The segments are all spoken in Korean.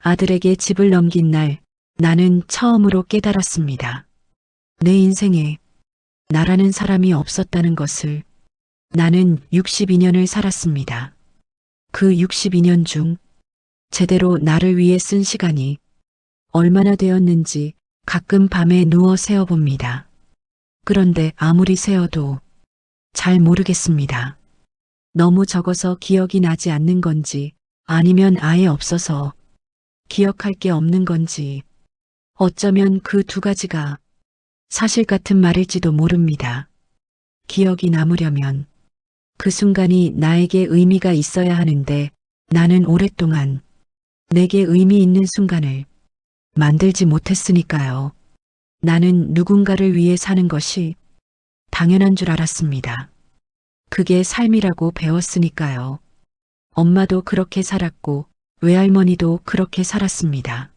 아들에게 집을 넘긴 날 나는 처음으로 깨달았습니다. 내 인생에 나라는 사람이 없었다는 것을. 나는 62년을 살았습니다. 그 62년 중 제대로 나를 위해 쓴 시간이 얼마나 되었는지 가끔 밤에 누워 세어봅니다. 그런데 아무리 세어도 잘 모르겠습니다. 너무 적어서 기억이 나지 않는 건지 아니면 아예 없어서 기억할 게 없는 건지 어쩌면 그 두 가지가 사실 같은 말일지도 모릅니다. 기억이 남으려면 그 순간이 나에게 의미가 있어야 하는데 나는 오랫동안 내게 의미 있는 순간을 만들지 못했으니까요. 나는 누군가를 위해 사는 것이 당연한 줄 알았습니다. 그게 삶이라고 배웠으니까요. 엄마도 그렇게 살았고 외할머니도 그렇게 살았습니다.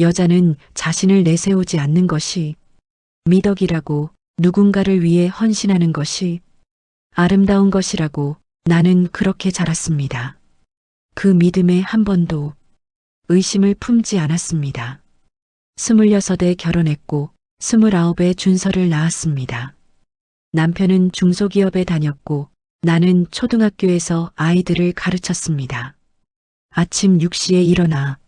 여자는 자신을 내세우지 않는 것이 미덕이라고, 누군가를 위해 헌신하는 것이 아름다운 것이라고 나는 그렇게 자랐습니다. 그 믿음에 한 번도 의심을 품지 않았습니다. 26에 결혼했고 29에 준서를 낳았습니다. 남편은 중소기업에 다녔고 나는 초등학교에서 아이들을 가르쳤습니다. 아침 6시에 일어나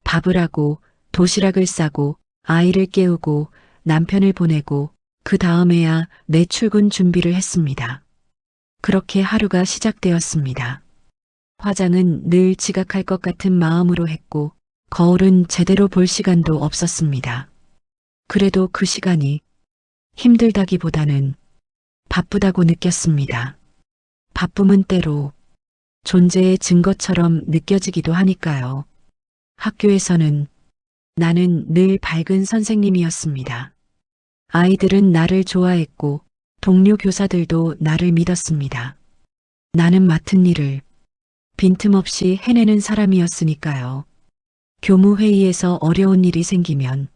밥을 하고 도시락을 싸고 아이를 깨우고 남편을 보내고 그 다음에야 내 출근 준비를 했습니다. 그렇게 하루가 시작되었습니다. 화장은 늘 지각할 것 같은 마음으로 했고 거울은 제대로 볼 시간도 없었습니다. 그래도 그 시간이 힘들다기보다는 바쁘다고 느꼈습니다. 바쁨은 때로 존재의 증거처럼 느껴지기도 하니까요. 학교에서는 나는 늘 밝은 선생님이었습니다. 아이들은 나를 좋아했고 동료 교사들도 나를 믿었습니다. 나는 맡은 일을 빈틈없이 해내는 사람이었으니까요. 교무회의에서 어려운 일이 생기면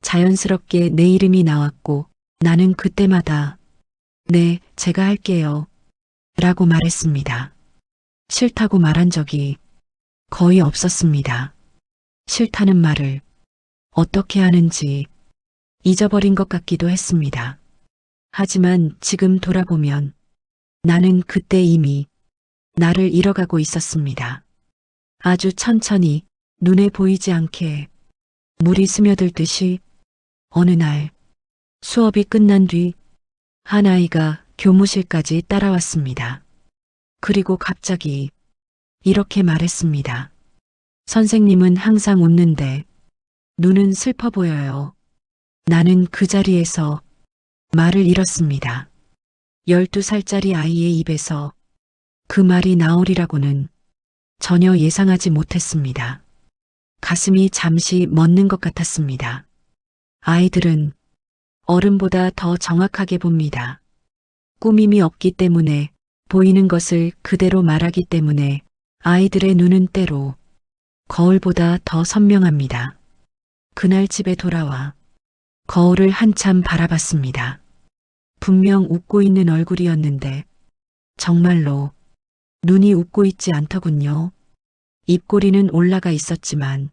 자연스럽게 내 이름이 나왔고 나는 그때마다 네, 제가 할게요 라고 말했습니다. 싫다고 말한 적이 거의 없었습니다. 싫다는 말을 어떻게 하는지 잊어버린 것 같기도 했습니다. 하지만 지금 돌아보면 나는 그때 이미 나를 잃어가고 있었습니다. 아주 천천히 눈에 보이지 않게 물이 스며들듯이 어느 날 수업이 끝난 뒤 한 아이가 교무실까지 따라왔습니다. 그리고 갑자기 이렇게 말했습니다. 선생님은 항상 웃는데 눈은 슬퍼 보여요. 나는 그 자리에서 말을 잃었습니다. 12살짜리 아이의 입에서 그 말이 나오리라고는 전혀 예상하지 못했습니다. 가슴이 잠시 멎는 것 같았습니다. 아이들은 어른보다 더 정확하게 봅니다. 꾸밈이 없기 때문에, 보이는 것을 그대로 말하기 때문에 아이들의 눈은 때로 거울보다 더 선명합니다. 그날 집에 돌아와 거울을 한참 바라봤습니다. 분명 웃고 있는 얼굴이었는데 정말로 눈이 웃고 있지 않더군요. 입꼬리는 올라가 있었지만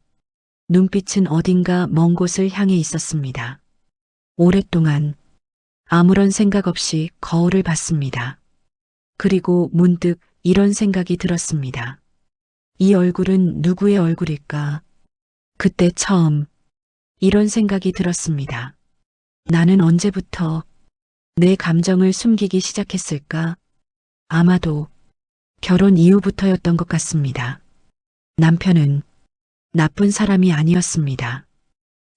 눈빛은 어딘가 먼 곳을 향해 있었습니다. 오랫동안 아무런 생각 없이 거울을 봤습니다. 그리고 문득 이런 생각이 들었습니다. 이 얼굴은 누구의 얼굴일까? 그때 처음 이런 생각이 들었습니다. 나는 언제부터 내 감정을 숨기기 시작했을까? 아마도 결혼 이후부터였던 것 같습니다. 남편은 나쁜 사람이 아니었습니다.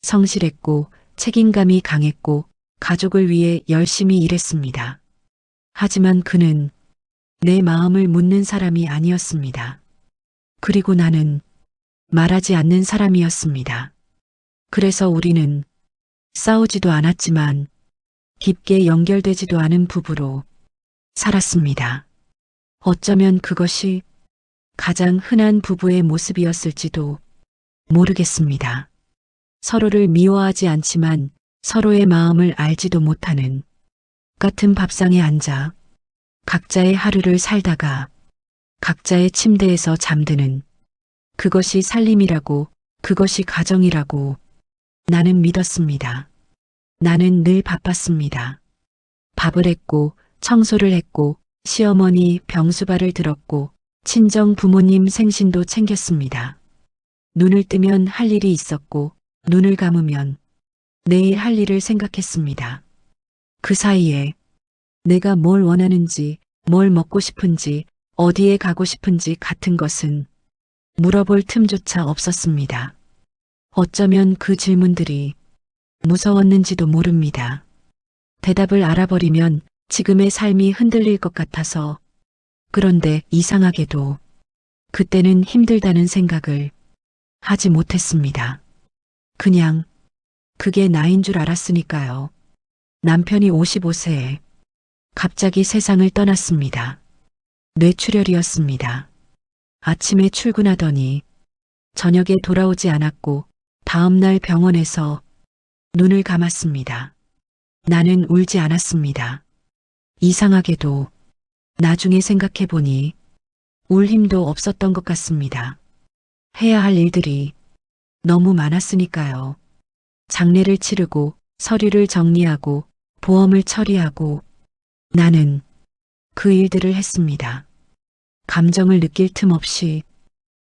성실했고 책임감이 강했고 가족을 위해 열심히 일했습니다. 하지만 그는 내 마음을 묻는 사람이 아니었습니다. 그리고 나는 말하지 않는 사람이었습니다. 그래서 우리는 싸우지도 않았지만 깊게 연결되지도 않은 부부로 살았습니다. 어쩌면 그것이 가장 흔한 부부의 모습이었을지도 모르겠습니다. 서로를 미워하지 않지만 서로의 마음을 알지도 못하는 같은 밥상에 앉아 각자의 하루를 살다가 각자의 침대에서 잠드는 그것이 살림이라고, 그것이 가정이라고 나는 믿었습니다. 나는 늘 바빴습니다. 밥을 했고, 청소를 했고, 시어머니 병수발을 들었고, 친정 부모님 생신도 챙겼습니다. 눈을 뜨면 할 일이 있었고, 눈을 감으면 내일 할 일을 생각했습니다. 그 사이에 내가 뭘 원하는지, 뭘 먹고 싶은지, 어디에 가고 싶은지 같은 것은 물어볼 틈조차 없었습니다. 어쩌면 그 질문들이 무서웠는지도 모릅니다. 대답을 알아버리면 지금의 삶이 흔들릴 것 같아서. 그런데 이상하게도 그때는 힘들다는 생각을 하지 못했습니다. 그냥 그게 나인 줄 알았으니까요. 남편이 55세에 갑자기 세상을 떠났습니다. 뇌출혈이었습니다. 아침에 출근하더니 저녁에 돌아오지 않았고 다음날 병원에서 눈을 감았습니다. 나는 울지 않았습니다. 이상하게도 나중에 생각해보니 울 힘도 없었던 것 같습니다. 해야 할 일들이 너무 많았으니까요. 장례를 치르고 서류를 정리하고 보험을 처리하고 나는 그 일들을 했습니다. 감정을 느낄 틈 없이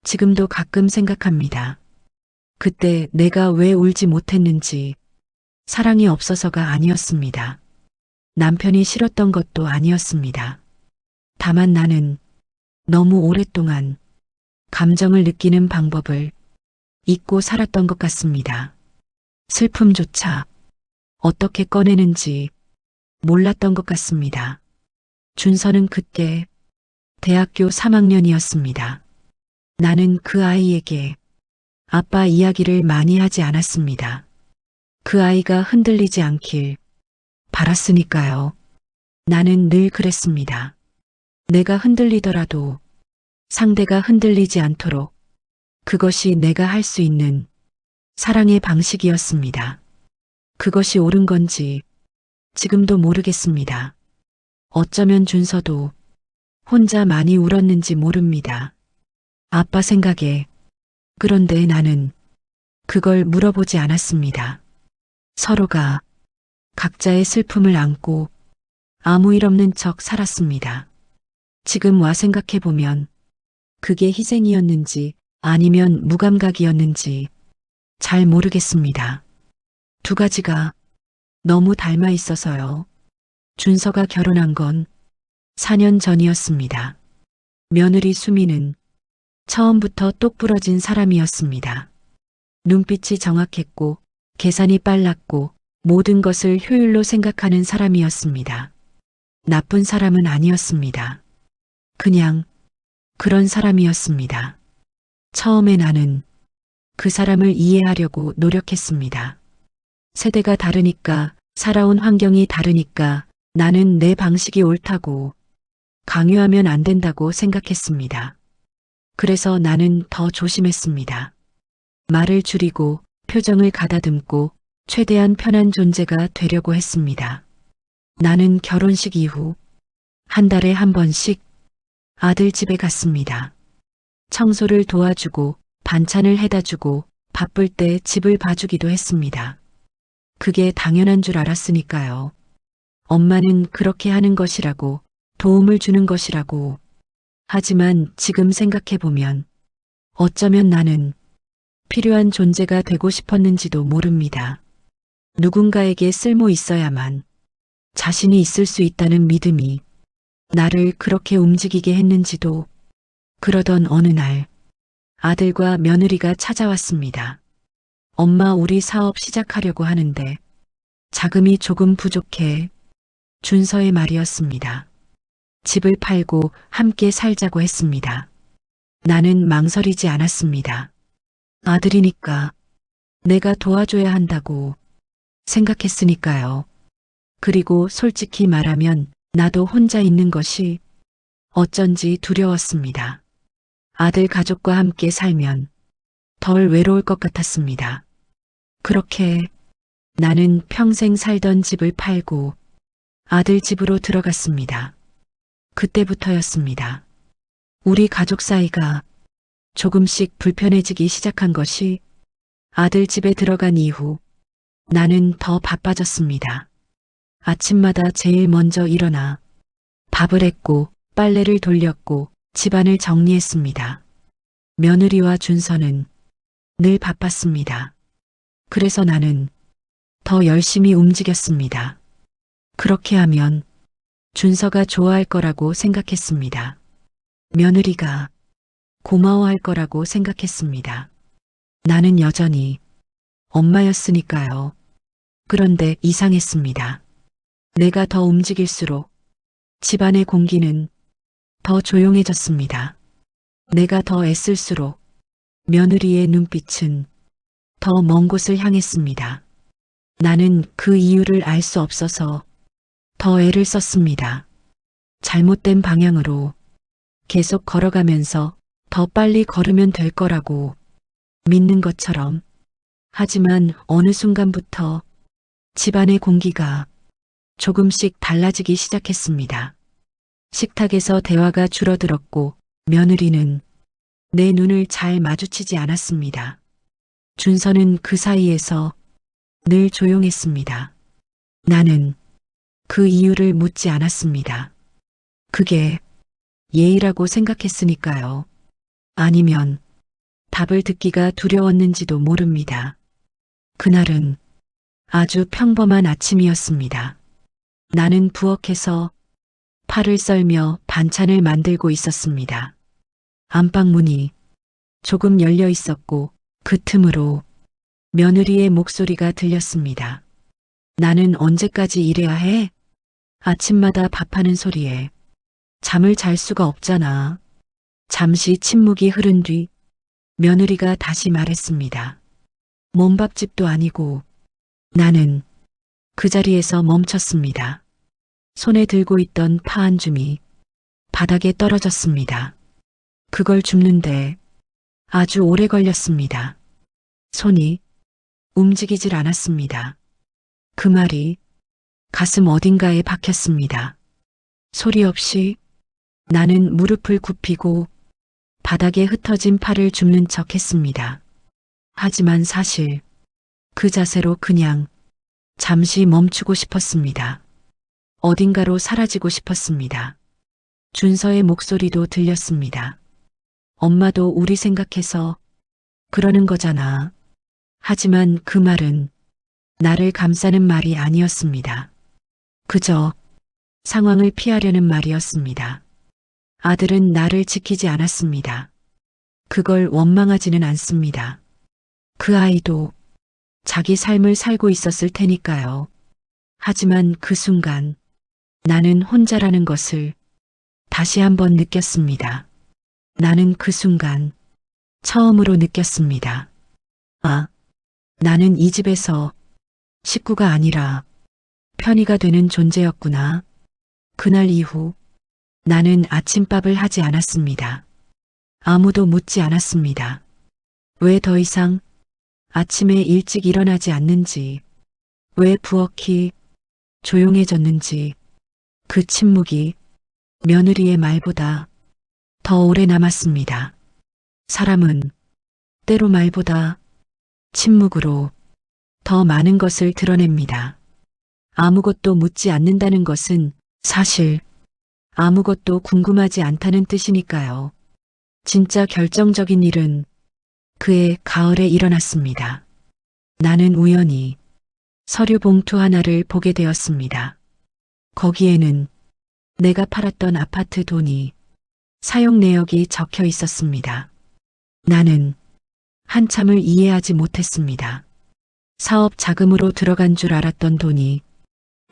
지금도 가끔 생각합니다. 그때 내가 왜 울지 못했는지. 사랑이 없어서가 아니었습니다. 남편이 싫었던 것도 아니었습니다. 다만 나는 너무 오랫동안 감정을 느끼는 방법을 잊고 살았던 것 같습니다. 슬픔조차 어떻게 꺼내는지 몰랐던 것 같습니다. 준서는 그때 대학교 3학년이었습니다. 나는 그 아이에게 아빠 이야기를 많이 하지 않았습니다. 그 아이가 흔들리지 않길 바랐으니까요. 나는 늘 그랬습니다. 내가 흔들리더라도 상대가 흔들리지 않도록 그것이 내가 할 수 있는 사랑의 방식이었습니다. 그것이 옳은 건지 지금도 모르겠습니다. 어쩌면 준서도 혼자 많이 울었는지 모릅니다. 아빠 생각에. 그런데 나는 그걸 물어보지 않았습니다. 서로가 각자의 슬픔을 안고 아무 일 없는 척 살았습니다. 지금 와 생각해보면 그게 희생이었는지 아니면 무감각이었는지 잘 모르겠습니다. 두 가지가 너무 닮아 있어서요. 준서가 결혼한 건 4년 전이었습니다. 며느리 수미는 처음부터 똑부러진 사람이었습니다. 눈빛이 정확했고 계산이 빨랐고 모든 것을 효율로 생각하는 사람이었습니다. 나쁜 사람은 아니었습니다. 그냥 그런 사람이었습니다. 처음에 나는 그 사람을 이해하려고 노력했습니다. 세대가 다르니까, 살아온 환경이 다르니까 나는 내 방식이 옳다고 강요하면 안 된다고 생각했습니다. 그래서 나는 더 조심했습니다. 말을 줄이고 표정을 가다듬고 최대한 편한 존재가 되려고 했습니다. 나는 결혼식 이후 한 달에 한 번씩 아들 집에 갔습니다. 청소를 도와주고 반찬을 해다 주고 바쁠 때 집을 봐주기도 했습니다. 그게 당연한 줄 알았으니까요. 엄마는 그렇게 하는 것이라고, 도움을 주는 것이라고. 하지만 지금 생각해보면 어쩌면 나는 필요한 존재가 되고 싶었는지도 모릅니다. 누군가에게 쓸모 있어야만 자신이 있을 수 있다는 믿음이 나를 그렇게 움직이게 했는지도. 그러던 어느 날 아들과 며느리가 찾아왔습니다. 엄마, 우리 사업 시작하려고 하는데 자금이 조금 부족해. 준서의 말이었습니다. 집을 팔고 함께 살자고 했습니다. 나는 망설이지 않았습니다. 아들이니까 내가 도와줘야 한다고 생각했으니까요. 그리고 솔직히 말하면 나도 혼자 있는 것이 어쩐지 두려웠습니다. 아들 가족과 함께 살면 덜 외로울 것 같았습니다. 그렇게 나는 평생 살던 집을 팔고 아들 집으로 들어갔습니다. 그때부터였습니다. 우리 가족 사이가 조금씩 불편해지기 시작한 것이 아들 집에 들어간 이후 나는 더 바빠졌습니다. 아침마다 제일 먼저 일어나 밥을 했고 빨래를 돌렸고 집안을 정리했습니다. 며느리와 준서는 늘 바빴습니다. 그래서 나는 더 열심히 움직였습니다. 그렇게 하면 준서가 좋아할 거라고 생각했습니다. 며느리가 고마워할 거라고 생각했습니다. 나는 여전히 엄마였으니까요. 그런데 이상했습니다. 내가 더 움직일수록 집안의 공기는 더 조용해졌습니다. 내가 더 애쓸수록 며느리의 눈빛은 더 먼 곳을 향했습니다. 나는 그 이유를 알 수 없어서 더 애를 썼습니다. 잘못된 방향으로 계속 걸어가면서 더 빨리 걸으면 될 거라고 믿는 것처럼. 하지만 어느 순간부터 집안의 공기가 조금씩 달라지기 시작했습니다. 식탁에서 대화가 줄어들었고 며느리는 내 눈을 잘 마주치지 않았습니다. 준서는 그 사이에서 늘 조용했습니다. 나는 그 이유를 묻지 않았습니다. 그게 예의라고 생각했으니까요. 아니면 답을 듣기가 두려웠는지도 모릅니다. 그날은 아주 평범한 아침이었습니다. 나는 부엌에서 팔을 썰며 반찬을 만들고 있었습니다. 안방 문이 조금 열려 있었고 그 틈으로 며느리의 목소리가 들렸습니다. 나는 언제까지 이래야 해? 아침마다 밥하는 소리에 잠을 잘 수가 없잖아. 잠시 침묵이 흐른 뒤 며느리가 다시 말했습니다. 몸밥집도 아니고. 나는 그 자리에서 멈췄습니다. 손에 들고 있던 파 한 줌이 바닥에 떨어졌습니다. 그걸 줍는데 아주 오래 걸렸습니다. 손이 움직이질 않았습니다. 그 말이 가슴 어딘가에 박혔습니다. 소리 없이 나는 무릎을 굽히고 바닥에 흩어진 팔을 줍는 척 했습니다. 하지만 사실 그 자세로 그냥 잠시 멈추고 싶었습니다. 어딘가로 사라지고 싶었습니다. 준서의 목소리도 들렸습니다. 엄마도 우리 생각해서 그러는 거잖아. 하지만 그 말은 나를 감싸는 말이 아니었습니다. 그저 상황을 피하려는 말이었습니다. 아들은 나를 지키지 않았습니다. 그걸 원망하지는 않습니다. 그 아이도 자기 삶을 살고 있었을 테니까요. 하지만 그 순간 나는 혼자라는 것을 다시 한번 느꼈습니다. 나는 그 순간 처음으로 느꼈습니다. 아, 나는 이 집에서 식구가 아니라 편의가 되는 존재였구나. 그날 이후 나는 아침밥을 하지 않았습니다. 아무도 묻지 않았습니다. 왜 더 이상 아침에 일찍 일어나지 않는지, 왜 부엌이 조용해졌는지. 그 침묵이 며느리의 말보다 더 오래 남았습니다. 사람은 때로 말보다 침묵으로 더 많은 것을 드러냅니다. 아무것도 묻지 않는다는 것은 사실 아무것도 궁금하지 않다는 뜻이니까요. 진짜 결정적인 일은 그해 가을에 일어났습니다. 나는 우연히 서류 봉투 하나를 보게 되었습니다. 거기에는 내가 팔았던 아파트 돈이 사용 내역이 적혀 있었습니다. 나는 한참을 이해하지 못했습니다. 사업 자금으로 들어간 줄 알았던 돈이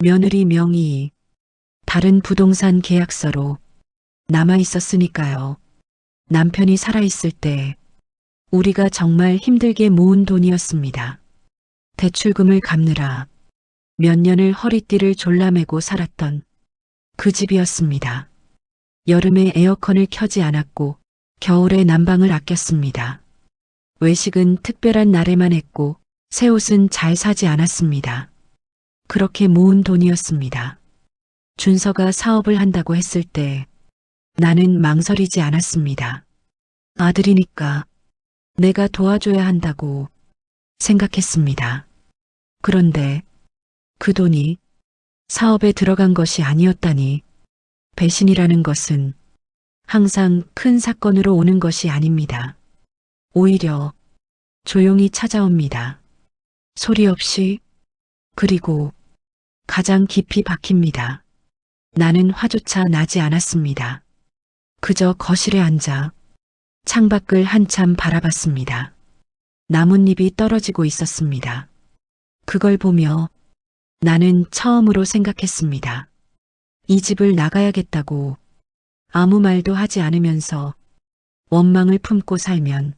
며느리 명의 다른 부동산 계약서로 남아 있었으니까요. 남편이 살아있을 때 우리가 정말 힘들게 모은 돈이었습니다. 대출금을 갚느라 몇 년을 허리띠를 졸라매고 살았던 그 집이었습니다. 여름에 에어컨을 켜지 않았고 겨울에 난방을 아꼈습니다. 외식은 특별한 날에만 했고 새 옷은 잘 사지 않았습니다. 그렇게 모은 돈이었습니다. 준서가 사업을 한다고 했을 때 나는 망설이지 않았습니다. 아들이니까 내가 도와줘야 한다고 생각했습니다. 그런데 그 돈이 사업에 들어간 것이 아니었다니, 배신이라는 것은 항상 큰 사건으로 오는 것이 아닙니다. 오히려 조용히 찾아옵니다. 소리 없이, 그리고 가장 깊이 박힙니다. 나는 화조차 나지 않았습니다. 그저 거실에 앉아 창밖을 한참 바라봤습니다. 나뭇잎이 떨어지고 있었습니다. 그걸 보며 나는 처음으로 생각했습니다. 이 집을 나가야겠다고. 아무 말도 하지 않으면서 원망을 품고 살면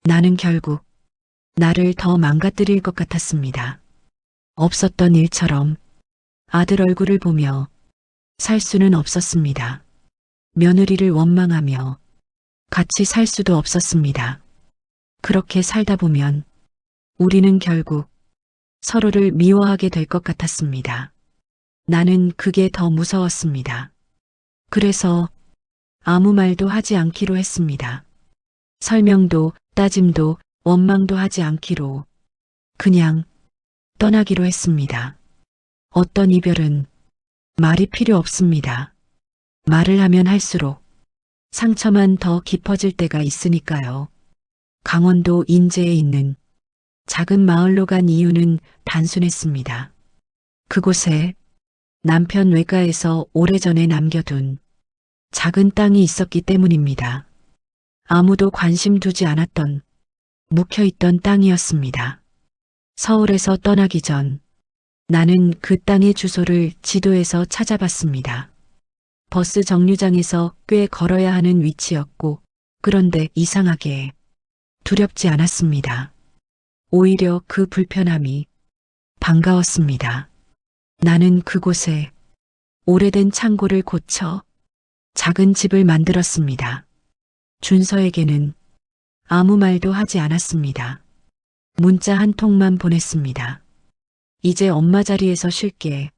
나는 결국 나를 더 망가뜨릴 것 같았습니다. 없었던 일처럼 아들 얼굴을 보며 살 수는 없었습니다. 며느리를 원망하며 같이 살 수도 없었습니다. 그렇게 살다 보면 우리는 결국 서로를 미워하게 될 것 같았습니다. 나는 그게 더 무서웠습니다. 그래서 아무 말도 하지 않기로 했습니다. 설명도 따짐도 원망도 하지 않기로, 그냥 떠나기로 했습니다. 어떤 이별은 말이 필요 없습니다. 말을 하면 할수록 상처만 더 깊어질 때가 있으니까요. 강원도 인제에 있는 작은 마을로 간 이유는 단순했습니다. 그곳에 남편 외가에서 오래전에 남겨둔 작은 땅이 있었기 때문입니다. 아무도 관심 두지 않았던 묵혀있던 땅이었습니다. 서울에서 떠나기 전 나는 그 땅의 주소를 지도에서 찾아봤습니다. 버스 정류장에서 꽤 걸어야 하는 위치였고, 그런데 이상하게 두렵지 않았습니다. 오히려 그 불편함이 반가웠습니다. 나는 그곳에 오래된 창고를 고쳐 작은 집을 만들었습니다. 준서에게는 아무 말도 하지 않았습니다. 문자 한 통만 보냈습니다. 이제 엄마 자리에서 쉴게.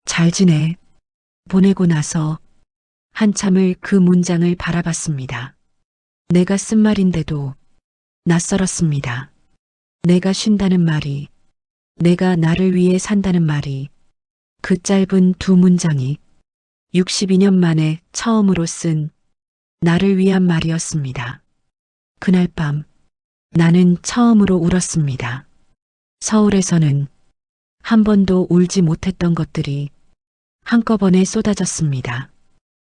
잘 지내. 보내고 나서 한참을 그 문장을 바라봤습니다. 내가 쓴 말인데도 낯설었습니다. 내가 쉰다는 말이, 내가 나를 위해 산다는 말이, 그 짧은 두 문장이 62년 만에 처음으로 쓴 나를 위한 말이었습니다. 그날 밤 나는 처음으로 울었습니다. 서울에서는 한 번도 울지 못했던 것들이 한꺼번에 쏟아졌습니다.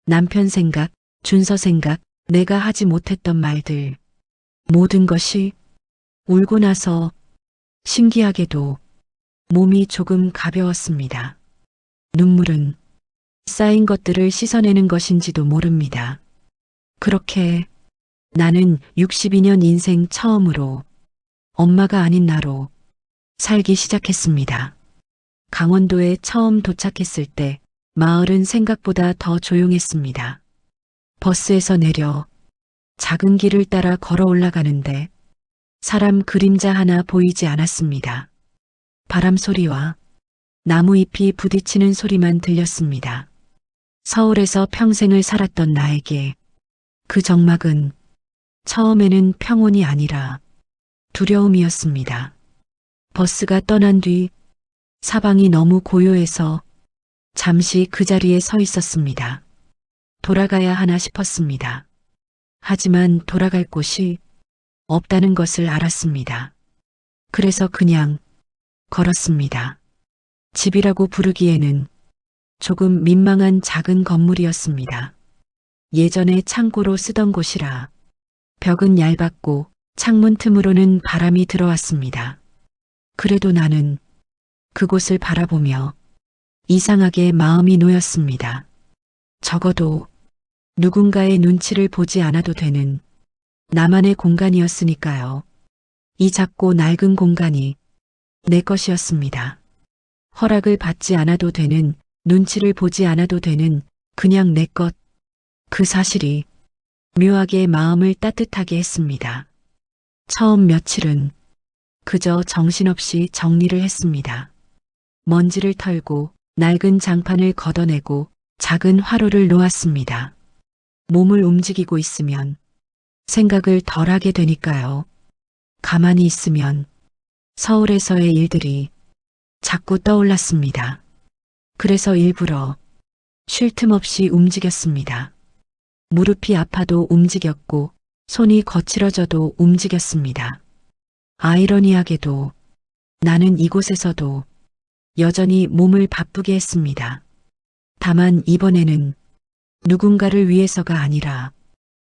남편 생각, 준서 생각, 내가 하지 못했던 말들, 모든 것이 울고 나서 신기하게도 몸이 조금 가벼웠습니다. 눈물은 쌓인 것들을 씻어내는 것인지도 모릅니다. 그렇게 나는 62년 인생 처음으로 엄마가 아닌 나로 살기 시작했습니다. 강원도에 처음 도착했을 때 마을은 생각보다 더 조용했습니다. 버스에서 내려 작은 길을 따라 걸어 올라가는데 사람 그림자 하나 보이지 않았습니다. 바람 소리와 나무 잎이 부딪히는 소리만 들렸습니다. 서울에서 평생을 살았던 나에게 그 적막은 처음에는 평온이 아니라 두려움이었습니다. 버스가 떠난 뒤 사방이 너무 고요해서 잠시 그 자리에 서 있었습니다. 돌아가야 하나 싶었습니다. 하지만 돌아갈 곳이 없다는 것을 알았습니다. 그래서 그냥 걸었습니다. 집이라고 부르기에는 조금 민망한 작은 건물이었습니다. 예전에 창고로 쓰던 곳이라 벽은 얇았고 창문 틈으로는 바람이 들어왔습니다. 그래도 나는 그곳을 바라보며 이상하게 마음이 놓였습니다. 적어도 누군가의 눈치를 보지 않아도 되는 나만의 공간이었으니까요. 이 작고 낡은 공간이 내 것이었습니다. 허락을 받지 않아도 되는, 눈치를 보지 않아도 되는 그냥 내 것. 그 사실이 묘하게 마음을 따뜻하게 했습니다. 처음 며칠은 그저 정신없이 정리를 했습니다. 먼지를 털고 낡은 장판을 걷어내고 작은 화로를 놓았습니다. 몸을 움직이고 있으면 생각을 덜 하게 되니까요. 가만히 있으면 서울에서의 일들이 자꾸 떠올랐습니다. 그래서 일부러 쉴 틈 없이 움직였습니다. 무릎이 아파도 움직였고 손이 거칠어져도 움직였습니다. 아이러니하게도 나는 이곳에서도 여전히 몸을 바쁘게 했습니다. 다만 이번에는 누군가를 위해서가 아니라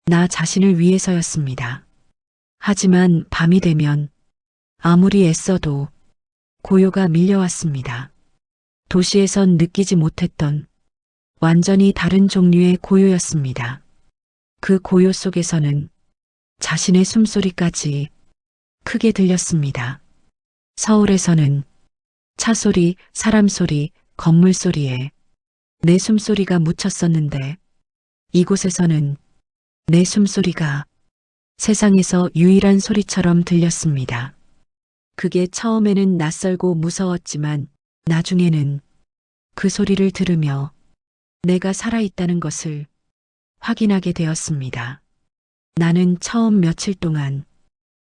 나 자신을 위해서였습니다. 하지만 밤이 되면 아무리 애써도 고요가 밀려왔습니다. 도시에선 느끼지 못했던 완전히 다른 종류의 고요였습니다. 그 고요 속에서는 자신의 숨소리까지 크게 들렸습니다. 서울에서는 차 소리, 사람 소리, 건물 소리에 내 숨소리가 묻혔었는데 이곳에서는 내 숨소리가 세상에서 유일한 소리처럼 들렸습니다. 그게 처음에는 낯설고 무서웠지만 나중에는 그 소리를 들으며 내가 살아있다는 것을 확인하게 되었습니다. 나는 처음 며칠 동안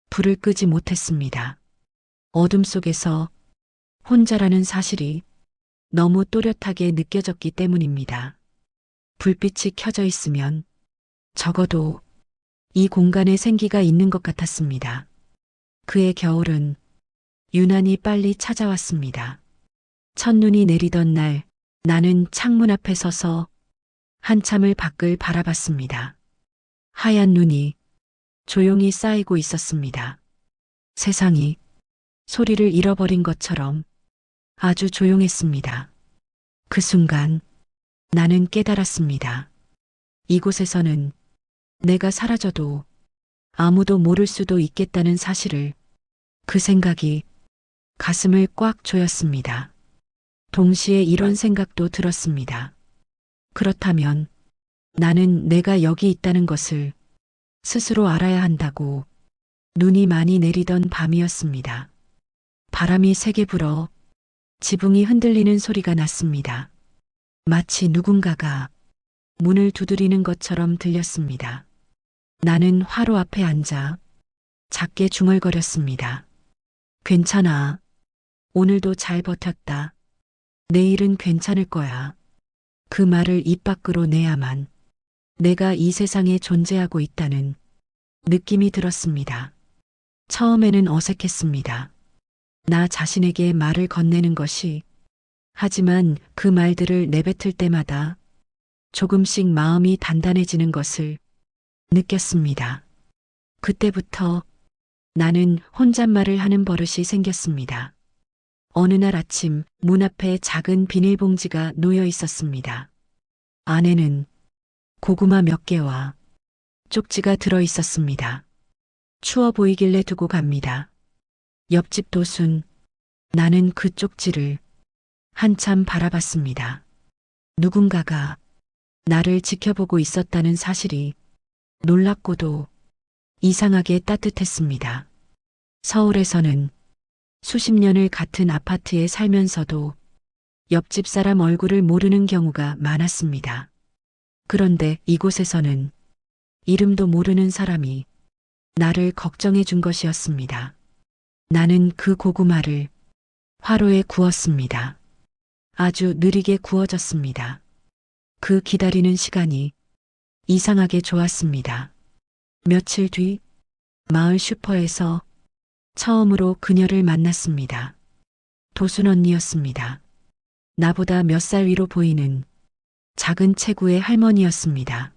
불을 끄지 못했습니다. 어둠 속에서 혼자라는 사실이 너무 또렷하게 느껴졌기 때문입니다. 불빛이 켜져 있으면 적어도 이 공간에 생기가 있는 것 같았습니다. 그의 겨울은 유난히 빨리 찾아왔습니다. 첫눈이 내리던 날 나는 창문 앞에 서서 한참을 밖을 바라봤습니다. 하얀 눈이 조용히 쌓이고 있었습니다. 세상이 소리를 잃어버린 것처럼 아주 조용했습니다. 그 순간 나는 깨달았습니다. 이곳에서는 내가 사라져도 아무도 모를 수도 있겠다는 사실을. 그 생각이 가슴을 꽉 조였습니다. 동시에 이런 생각도 들었습니다. 그렇다면 나는 내가 여기 있다는 것을 스스로 알아야 한다고. 눈이 많이 내리던 밤이었습니다. 바람이 세게 불어 지붕이 흔들리는 소리가 났습니다. 마치 누군가가 문을 두드리는 것처럼 들렸습니다. 나는 화로 앞에 앉아 작게 중얼거렸습니다. 괜찮아. 오늘도 잘 버텼다. 내일은 괜찮을 거야. 그 말을 입 밖으로 내야만 내가 이 세상에 존재하고 있다는 느낌이 들었습니다. 처음에는 어색했습니다. 나 자신에게 말을 건네는 것이. 하지만 그 말들을 내뱉을 때마다 조금씩 마음이 단단해지는 것을 느꼈습니다. 그때부터 나는 혼잣말을 하는 버릇이 생겼습니다. 어느 날 아침 문 앞에 작은 비닐봉지가 놓여 있었습니다. 안에는 고구마 몇 개와 쪽지가 들어 있었습니다. 추워 보이길래 두고 갑니다. 옆집 도순. 나는 그 쪽지를 한참 바라봤습니다. 누군가가 나를 지켜보고 있었다는 사실이 놀랍고도 이상하게 따뜻했습니다. 서울에서는 수십 년을 같은 아파트에 살면서도 옆집 사람 얼굴을 모르는 경우가 많았습니다. 그런데 이곳에서는 이름도 모르는 사람이 나를 걱정해 준 것이었습니다. 나는 그 고구마를 화로에 구웠습니다. 아주 느리게 구워졌습니다. 그 기다리는 시간이 이상하게 좋았습니다. 며칠 뒤 마을 슈퍼에서 처음으로 그녀를 만났습니다. 도순 언니였습니다. 나보다 몇 살 위로 보이는 작은 체구의 할머니였습니다.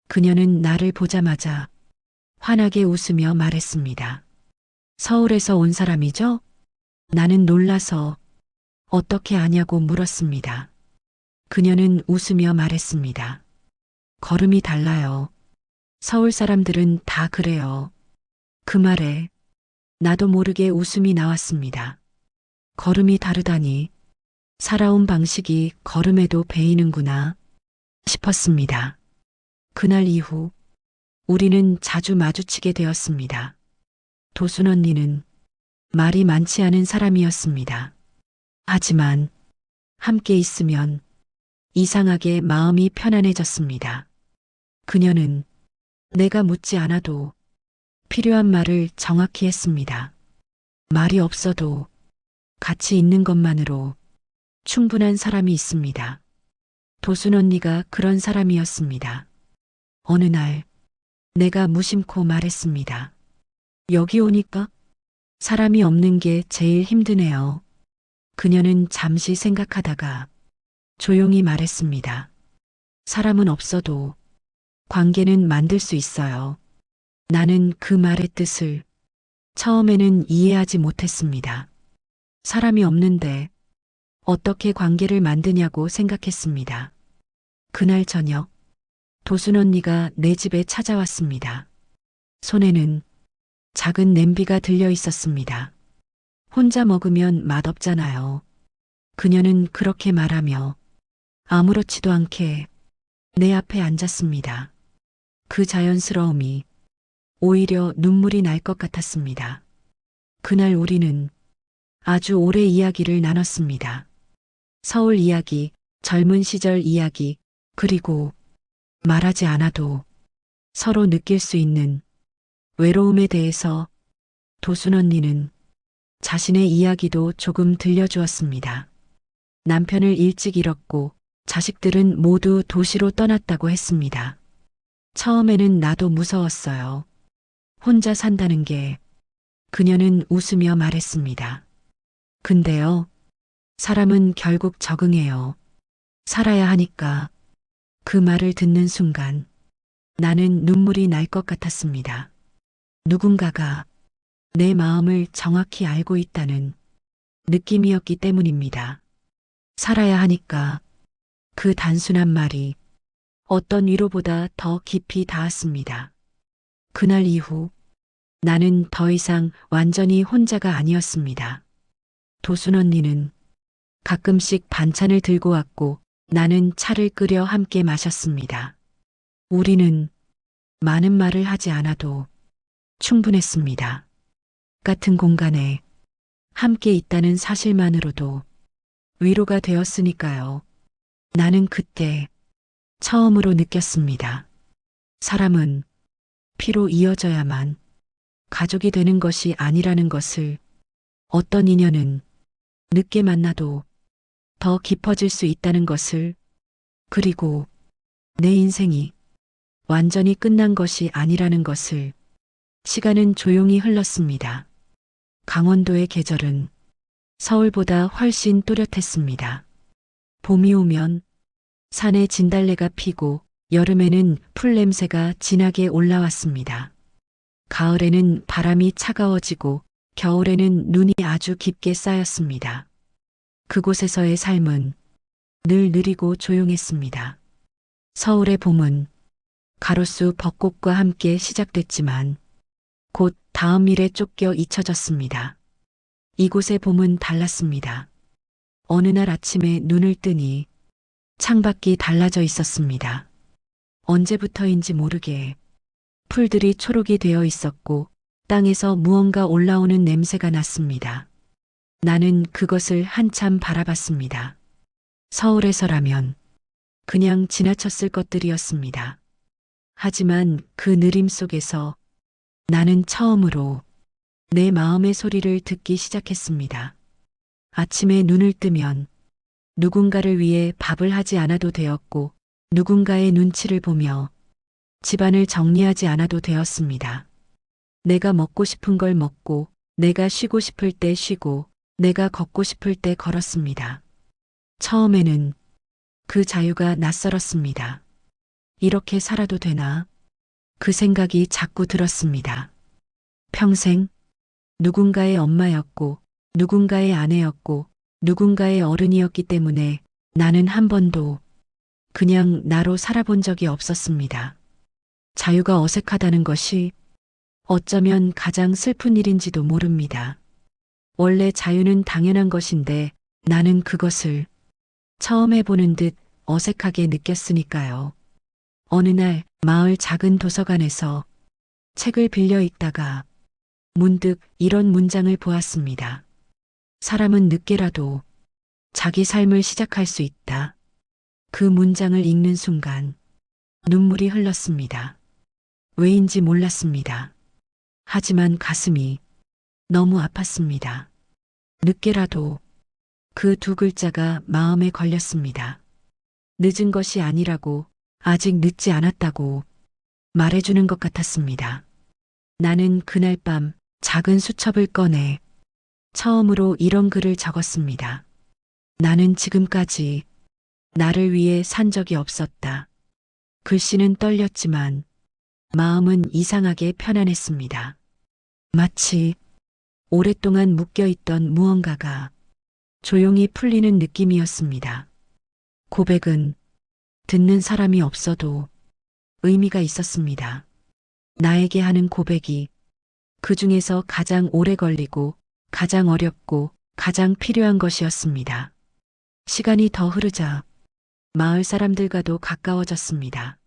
그녀는 나를 보자마자 환하게 웃으며 말했습니다. 서울에서 온 사람이죠? 나는 놀라서 어떻게 아냐고 물었습니다. 그녀는 웃으며 말했습니다. 걸음이 달라요. 서울 사람들은 다 그래요. 그 말에 나도 모르게 웃음이 나왔습니다. 걸음이 다르다니 살아온 방식이 걸음에도 배이는구나 싶었습니다. 그날 이후 우리는 자주 마주치게 되었습니다. 도순 언니는 말이 많지 않은 사람이었습니다. 하지만 함께 있으면 이상하게 마음이 편안해졌습니다. 그녀는 내가 묻지 않아도 필요한 말을 정확히 했습니다. 말이 없어도 같이 있는 것만으로 충분한 사람이 있습니다. 도순 언니가 그런 사람이었습니다. 어느 날 내가 무심코 말했습니다. 여기 오니까 사람이 없는 게 제일 힘드네요. 그녀는 잠시 생각하다가 조용히 말했습니다. 사람은 없어도 관계는 만들 수 있어요. 나는 그 말의 뜻을 처음에는 이해하지 못했습니다. 사람이 없는데 어떻게 관계를 만드냐고 생각했습니다. 그날 저녁 도순 언니가 내 집에 찾아왔습니다. 손에는 작은 냄비가 들려 있었습니다. 혼자 먹으면 맛없잖아요. 그녀는 그렇게 말하며 아무렇지도 않게 내 앞에 앉았습니다. 그 자연스러움이 오히려 눈물이 날 것 같았습니다. 그날 우리는 아주 오래 이야기를 나눴습니다. 서울 이야기, 젊은 시절 이야기, 그리고 말하지 않아도 서로 느낄 수 있는 외로움에 대해서 도순 언니는 자신의 이야기도 조금 들려주었습니다. 남편을 일찍 잃었고 자식들은 모두 도시로 떠났다고 했습니다. 처음에는 나도 무서웠어요. 혼자 산다는 게. 그녀는 웃으며 말했습니다. 근데요, 사람은 결국 적응해요. 살아야 하니까. 그 말을 듣는 순간 나는 눈물이 날 것 같았습니다. 누군가가 내 마음을 정확히 알고 있다는 느낌이었기 때문입니다. 살아야 하니까 그 단순한 말이 어떤 위로보다 더 깊이 닿았습니다. 그날 이후 나는 더 이상 완전히 혼자가 아니었습니다. 도순 언니는 가끔씩 반찬을 들고 왔고 나는 차를 끓여 함께 마셨습니다. 우리는 많은 말을 하지 않아도 충분했습니다. 같은 공간에 함께 있다는 사실만으로도 위로가 되었으니까요. 나는 그때 처음으로 느꼈습니다. 사람은 피로 이어져야만 가족이 되는 것이 아니라는 것을. 어떤 인연은 늦게 만나도 더 깊어질 수 있다는 것을. 그리고 내 인생이 완전히 끝난 것이 아니라는 것을. 시간은 조용히 흘렀습니다. 강원도의 계절은 서울보다 훨씬 또렷했습니다. 봄이 오면 산에 진달래가 피고 여름에는 풀 냄새가 진하게 올라왔습니다. 가을에는 바람이 차가워지고 겨울에는 눈이 아주 깊게 쌓였습니다. 그곳에서의 삶은 늘 느리고 조용했습니다. 서울의 봄은 가로수 벚꽃과 함께 시작됐지만 곧 다음 일에 쫓겨 잊혀졌습니다. 이곳의 봄은 달랐습니다. 어느 날 아침에 눈을 뜨니 창밖이 달라져 있었습니다. 언제부터인지 모르게 풀들이 초록이 되어 있었고 땅에서 무언가 올라오는 냄새가 났습니다. 나는 그것을 한참 바라봤습니다. 서울에서라면 그냥 지나쳤을 것들이었습니다. 하지만 그 느림 속에서 나는 처음으로 내 마음의 소리를 듣기 시작했습니다. 아침에 눈을 뜨면 누군가를 위해 밥을 하지 않아도 되었고 누군가의 눈치를 보며 집안을 정리하지 않아도 되었습니다. 내가 먹고 싶은 걸 먹고 내가 쉬고 싶을 때 쉬고 내가 걷고 싶을 때 걸었습니다. 처음에는 그 자유가 낯설었습니다. 이렇게 살아도 되나? 그 생각이 자꾸 들었습니다. 평생 누군가의 엄마였고 누군가의 아내였고 누군가의 어른이었기 때문에 나는 한 번도 그냥 나로 살아본 적이 없었습니다. 자유가 어색하다는 것이 어쩌면 가장 슬픈 일인지도 모릅니다. 원래 자유는 당연한 것인데 나는 그것을 처음 해보는 듯 어색하게 느꼈으니까요. 어느 날 마을 작은 도서관에서 책을 빌려 읽다가 문득 이런 문장을 보았습니다. 사람은 늦게라도 자기 삶을 시작할 수 있다. 그 문장을 읽는 순간 눈물이 흘렀습니다. 왜인지 몰랐습니다. 하지만 가슴이 너무 아팠습니다. 늦게라도 그 두 글자가 마음에 걸렸습니다. 늦은 것이 아니라고, 아직 늦지 않았다고 말해주는 것 같았습니다. 나는 그날 밤 작은 수첩을 꺼내 처음으로 이런 글을 적었습니다. 나는 지금까지 나를 위해 산 적이 없었다. 글씨는 떨렸지만 마음은 이상하게 편안했습니다. 마치 오랫동안 묶여있던 무언가가 조용히 풀리는 느낌이었습니다. 고백은 듣는 사람이 없어도 의미가 있었습니다. 나에게 하는 고백이 그 중에서 가장 오래 걸리고 가장 어렵고 가장 필요한 것이었습니다. 시간이 더 흐르자 마을 사람들과도 가까워졌습니다.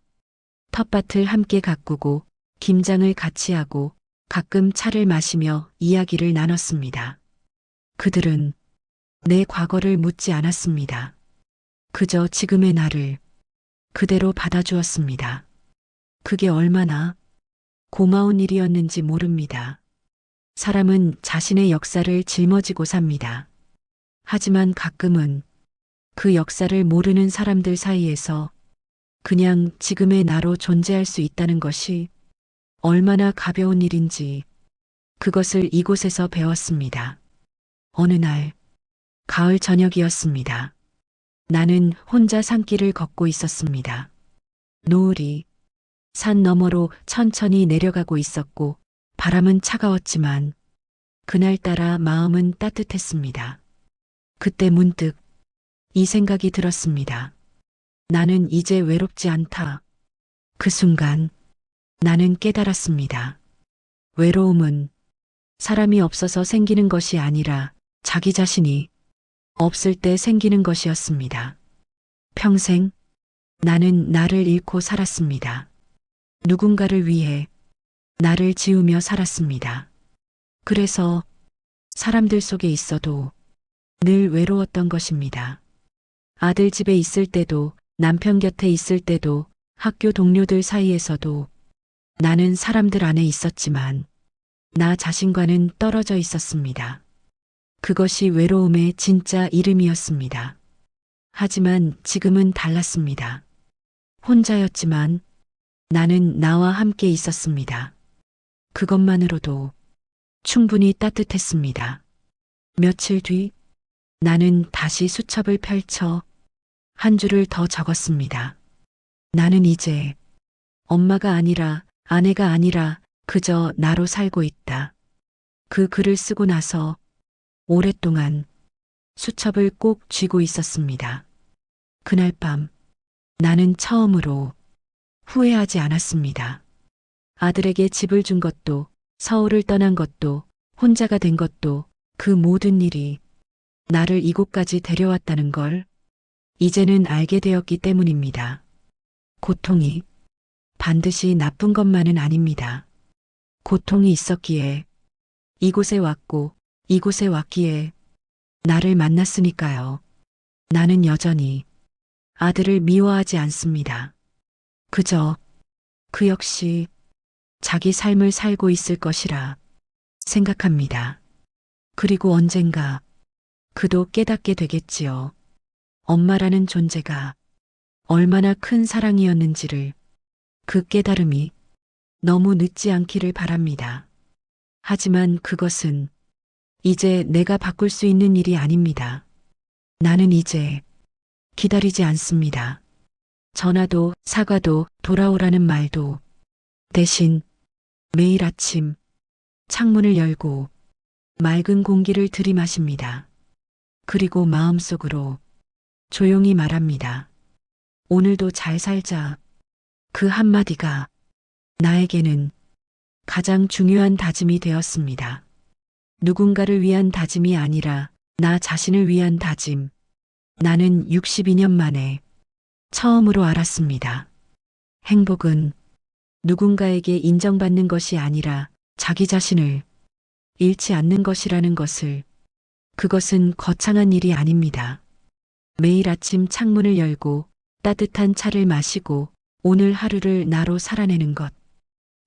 텃밭을 함께 가꾸고 김장을 같이 하고 가끔 차를 마시며 이야기를 나눴습니다. 그들은 내 과거를 묻지 않았습니다. 그저 지금의 나를 그대로 받아주었습니다. 그게 얼마나 고마운 일이었는지 모릅니다. 사람은 자신의 역사를 짊어지고 삽니다. 하지만 가끔은 그 역사를 모르는 사람들 사이에서 그냥 지금의 나로 존재할 수 있다는 것이 얼마나 가벼운 일인지 그것을 이곳에서 배웠습니다. 어느 날 가을 저녁이었습니다. 나는 혼자 산길을 걷고 있었습니다. 노을이 산 너머로 천천히 내려가고 있었고 바람은 차가웠지만 그날따라 마음은 따뜻했습니다. 그때 문득 이 생각이 들었습니다. 나는 이제 외롭지 않다. 그 순간 나는 깨달았습니다. 외로움은 사람이 없어서 생기는 것이 아니라 자기 자신이 없을 때 생기는 것이었습니다. 평생 나는 나를 잃고 살았습니다. 누군가를 위해 나를 지우며 살았습니다. 그래서 사람들 속에 있어도 늘 외로웠던 것입니다. 아들 집에 있을 때도 남편 곁에 있을 때도 학교 동료들 사이에서도 나는 사람들 안에 있었지만 나 자신과는 떨어져 있었습니다. 그것이 외로움의 진짜 이름이었습니다. 하지만 지금은 달랐습니다. 혼자였지만 나는 나와 함께 있었습니다. 그것만으로도 충분히 따뜻했습니다. 며칠 뒤 나는 다시 수첩을 펼쳐 한 줄을 더 적었습니다. 나는 이제 엄마가 아니라 아내가 아니라 그저 나로 살고 있다. 그 글을 쓰고 나서 오랫동안 수첩을 꼭 쥐고 있었습니다. 그날 밤 나는 처음으로 후회하지 않았습니다. 아들에게 집을 준 것도 서울을 떠난 것도 혼자가 된 것도 그 모든 일이 나를 이곳까지 데려왔다는 걸 이제는 알게 되었기 때문입니다. 고통이 반드시 나쁜 것만은 아닙니다. 고통이 있었기에 이곳에 왔고 이곳에 왔기에 나를 만났으니까요. 나는 여전히 아들을 미워하지 않습니다. 그저 그 역시 자기 삶을 살고 있을 것이라 생각합니다. 그리고 언젠가 그도 깨닫게 되겠지요. 엄마라는 존재가 얼마나 큰 사랑이었는지를. 그 깨달음이 너무 늦지 않기를 바랍니다. 하지만 그것은 이제 내가 바꿀 수 있는 일이 아닙니다. 나는 이제 기다리지 않습니다. 전화도 사과도 돌아오라는 말도 대신 매일 아침 창문을 열고 맑은 공기를 들이마십니다. 그리고 마음속으로 조용히 말합니다. 오늘도 잘 살자. 그 한마디가 나에게는 가장 중요한 다짐이 되었습니다. 누군가를 위한 다짐이 아니라 나 자신을 위한 다짐. 나는 62년 만에 처음으로 알았습니다. 행복은 누군가에게 인정받는 것이 아니라 자기 자신을 잃지 않는 것이라는 것을. 그것은 거창한 일이 아닙니다. 매일 아침 창문을 열고 따뜻한 차를 마시고 오늘 하루를 나로 살아내는 것.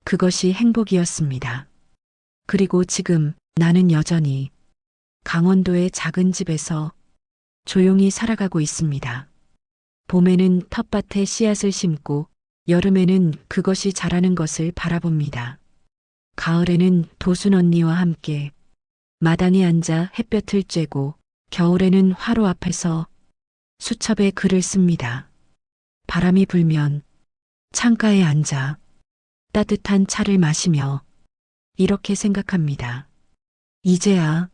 그것이 행복이었습니다. 그리고 지금 나는 여전히 강원도의 작은 집에서 조용히 살아가고 있습니다. 봄에는 텃밭에 씨앗을 심고 여름에는 그것이 자라는 것을 바라봅니다. 가을에는 도순 언니와 함께 마당에 앉아 햇볕을 쬐고 겨울에는 화로 앞에서 수첩에 글을 씁니다. 바람이 불면 창가에 앉아 따뜻한 차를 마시며 이렇게 생각합니다. 이제야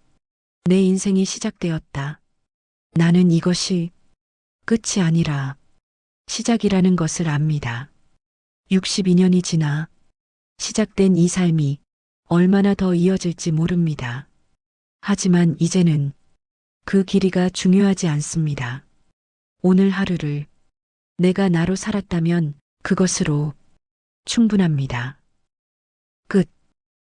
내 인생이 시작되었다. 나는 이것이 끝이 아니라 시작이라는 것을 압니다. 62년이 지나 시작된 이 삶이 얼마나 더 이어질지 모릅니다. 하지만 이제는 그 길이가 중요하지 않습니다. 오늘 하루를 내가 나로 살았다면 그것으로 충분합니다.